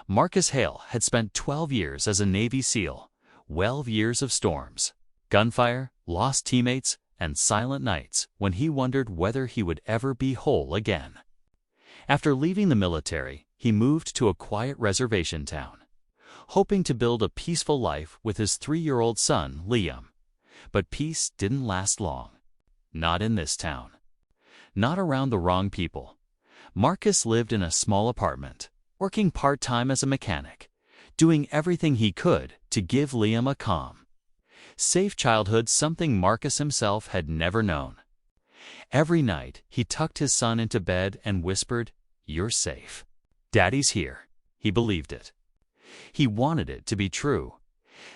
Marcus Hale had spent 12 years as a Navy SEAL, 12 years of storms, gunfire, lost teammates, and silent nights when he wondered whether he would ever be whole again. After leaving the military, he moved to a quiet reservation town, hoping to build a peaceful life with his 3-year-old son, Liam. But peace didn't last long. Not in this town. Not around the wrong people. Marcus lived in a small apartment, working part-time as a mechanic, doing everything he could to give Liam a calm, safe childhood, something Marcus himself had never known. Every night, he tucked his son into bed and whispered, "You're safe. Daddy's here." He believed it. He wanted it to be true.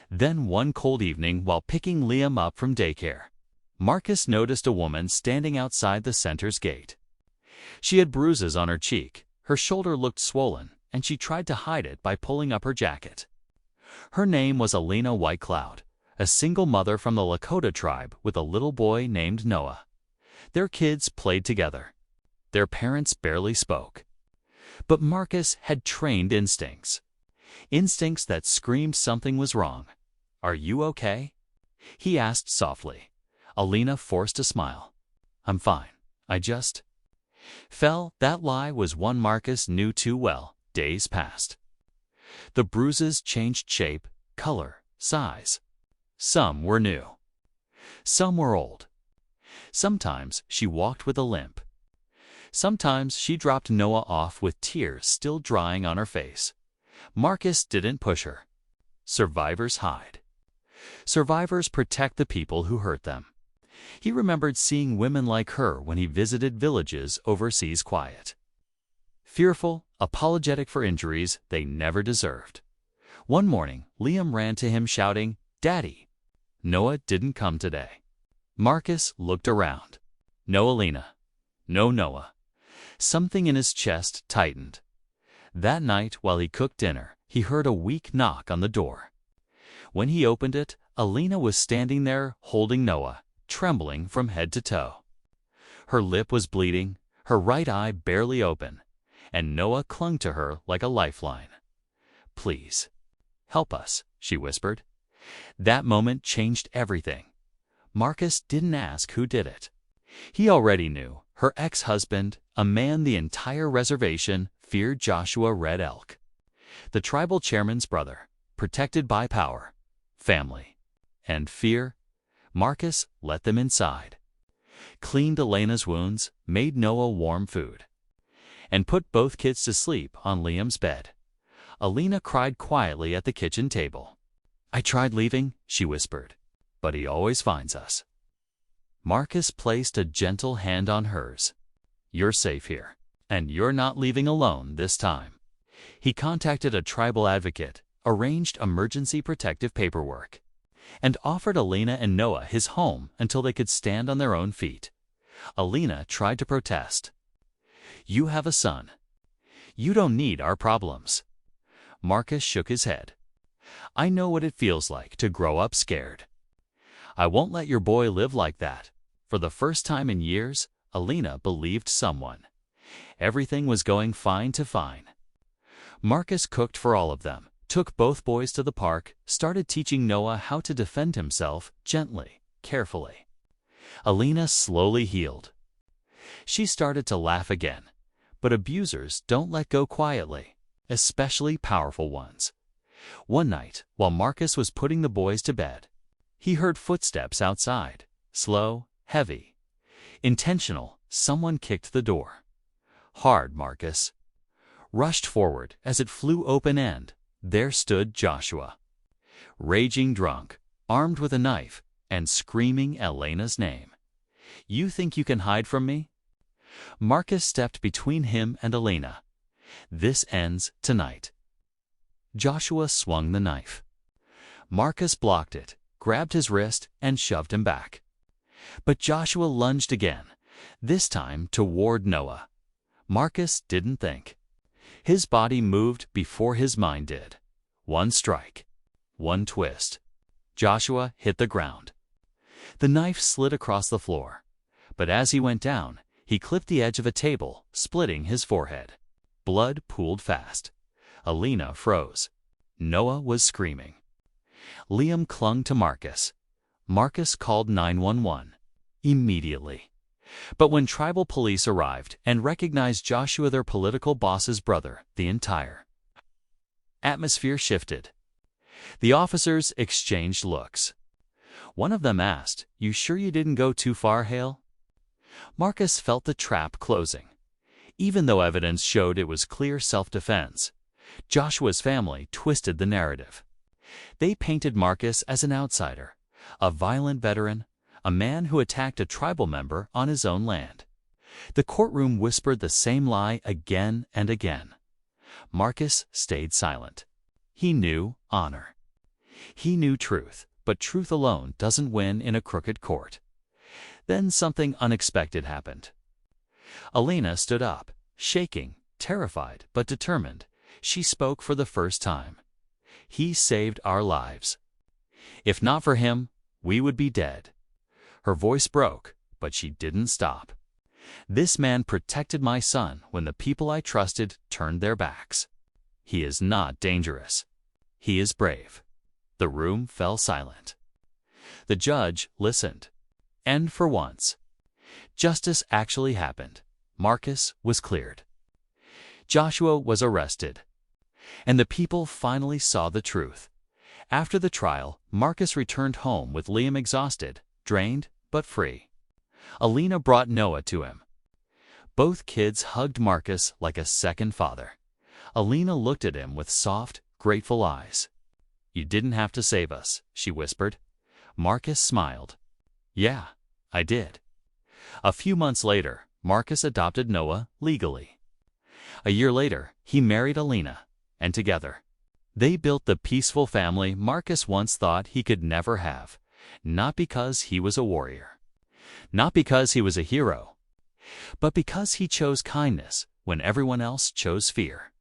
Then one cold evening, while picking Liam up from daycare, Marcus noticed a woman standing outside the center's gate. She had bruises on her cheek, her shoulder looked swollen, and she tried to hide it by pulling up her jacket. Her name was Alina Whitecloud, a single mother from the Lakota tribe with a little boy named Noah. Their kids played together. Their parents barely spoke. But Marcus had trained instincts. Instincts that screamed something was wrong. "Are you okay?" he asked softly. Alina forced a smile. "I'm fine. I just..." That lie was one Marcus knew too well. Days passed. The bruises changed shape, color, size. Some were new. Some were old. Sometimes she walked with a limp. Sometimes she dropped Noah off with tears still drying on her face. Marcus didn't push her. Survivors hide. Survivors protect the people who hurt them. He remembered seeing women like her when he visited villages overseas, quiet, fearful, apologetic for injuries they never deserved. One morning, Liam ran to him shouting, "Daddy!" Noah didn't come today. Marcus looked around. No Alina. No Noah. Something in his chest tightened. That night, while he cooked dinner, he heard a weak knock on the door. When he opened it, Alina was standing there holding Noah, trembling from head to toe. Her lip was bleeding, her right eye barely open, and Noah clung to her like a lifeline. "Please, help us," she whispered. That moment changed everything. Marcus didn't ask who did it. He already knew. Her ex-husband, a man the entire reservation feared, Joshua Red Elk, the tribal chairman's brother, protected by power, family, and fear. Marcus let them inside, cleaned Elena's wounds, made Noah warm food, and put both kids to sleep on Liam's bed. Alina cried quietly at the kitchen table. "I tried leaving," she whispered, "but he always finds us." Marcus placed a gentle hand on hers. "You're safe here, and you're not leaving alone this time." He contacted a tribal advocate, arranged emergency protective paperwork, and offered Alina and Noah his home until they could stand on their own feet. Alina tried to protest. "You have a son. You don't need our problems." Marcus shook his head. "I know what it feels like to grow up scared. I won't let your boy live like that." For the first time in years, Alina believed someone. Everything was going fine to fine. Marcus cooked for all of them, took both boys to the park, started teaching Noah how to defend himself gently, carefully. Alina slowly healed. She started to laugh again, but abusers don't let go quietly, especially powerful ones. One night, while Marcus was putting the boys to bed, he heard footsteps outside, slow, heavy, intentional. Someone kicked the door. Hard. Marcus rushed forward. As it flew open, and there stood Joshua, raging drunk, armed with a knife, and screaming Elena's name. "You think you can hide from me?" Marcus stepped between him and Alina. "This ends tonight." Joshua swung the knife. Marcus blocked it, grabbed his wrist, and shoved him back. But Joshua lunged again, this time toward Noah. Marcus didn't think. His body moved before his mind did. One strike, one twist. Joshua hit the ground. The knife slid across the floor, but as he went down, he clipped the edge of a table, splitting his forehead. Blood pooled fast. Alina froze. Noah was screaming. Liam clung to Marcus. Marcus called 911 immediately. But when tribal police arrived and recognized Joshua, their political boss's brother, the entire atmosphere shifted. The officers exchanged looks. One of them asked, "You sure you didn't go too far, Hale?" Marcus felt the trap closing. Even though evidence showed it was clear self-defense, Joshua's family twisted the narrative. They painted Marcus as an outsider, a violent veteran, a man who attacked a tribal member on his own land. The courtroom whispered the same lie again and again. Marcus stayed silent. He knew honor. He knew truth, but truth alone doesn't win in a crooked court. Then something unexpected happened. Alina stood up, shaking, terrified but determined. She spoke for the first time. "He saved our lives. If not for him, we would be dead." Her voice broke, but she didn't stop. "This man protected my son when the people I trusted turned their backs. He is not dangerous. He is brave." The room fell silent. The judge listened. And for once, justice actually happened. Marcus was cleared. Joshua was arrested. And the people finally saw the truth. After the trial, Marcus returned home with Liam exhausted, drained, but free. Alina brought Noah to him. Both kids hugged Marcus like a second father. Alina looked at him with soft, grateful eyes. "You didn't have to save us," she whispered. Marcus smiled. "Yeah, I did." A few months later, Marcus adopted Noah legally. A year later, he married Alina, and together, they built the peaceful family Marcus once thought he could never have, not because he was a warrior, not because he was a hero, but because he chose kindness when everyone else chose fear.